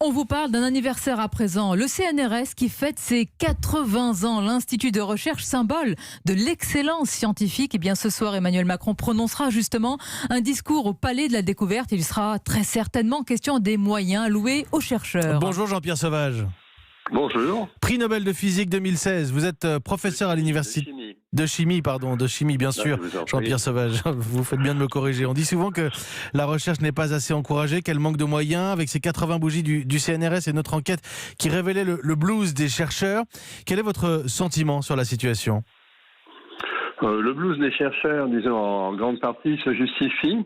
On vous parle d'un anniversaire à présent, le CNRS qui fête ses 80 ans, l'Institut de recherche symbole de l'excellence scientifique. Et bien ce soir, Emmanuel Macron prononcera justement un discours au Palais de la Découverte. Il sera très certainement question des moyens alloués aux chercheurs. Bonjour Jean-Pierre Sauvage. Bonjour. Prix Nobel de physique 2016. Vous êtes professeur à l'université de chimie, bien sûr. Jean-Pierre Sauvage, vous faites bien de me corriger. On dit souvent que la recherche n'est pas assez encouragée, qu'elle manque de moyens. Avec ces 80 bougies du CNRS et notre enquête qui révélait le blues des chercheurs, quel est votre sentiment sur la situation ? Le blues des chercheurs, disons, en grande partie se justifie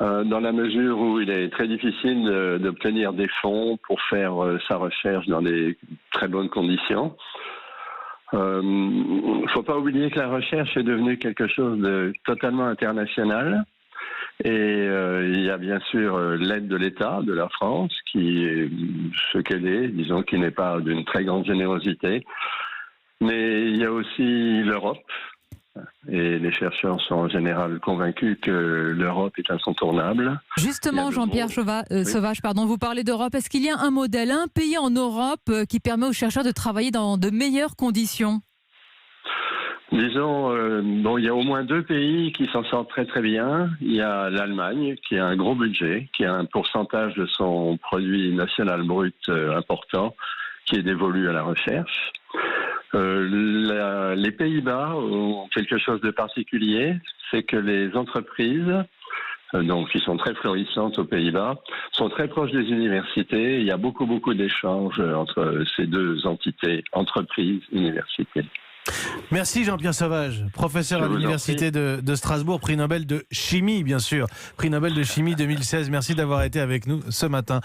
dans la mesure où il est très difficile d'obtenir des fonds pour faire sa recherche dans des très bonnes conditions. Il ne faut pas oublier que la recherche est devenue quelque chose de totalement international. Et il y a bien sûr l'aide de l'État, de la France, qui est ce qu'elle est, disons, qui n'est pas d'une très grande générosité. Mais il y a aussi l'Europe. Et les chercheurs sont en général convaincus que l'Europe est incontournable. Justement, Jean-Pierre Sauvage, vous parlez d'Europe. Est-ce qu'il y a un modèle, un pays en Europe qui permet aux chercheurs de travailler dans de meilleures conditions ? Disons, il y a au moins 2 pays qui s'en sortent très très bien. Il y a l'Allemagne qui a un gros budget, qui a un pourcentage de son produit national brut important, qui est dévolu à la recherche. Les Pays-Bas ont quelque chose de particulier, c'est que les entreprises, qui sont très florissantes aux Pays-Bas, sont très proches des universités. Il y a beaucoup d'échanges entre ces deux entités, entreprises, universités. Merci Jean-Pierre Sauvage, professeur à l'université de Strasbourg, prix Nobel de chimie bien sûr, prix Nobel de chimie 2016. Merci d'avoir été avec nous ce matin.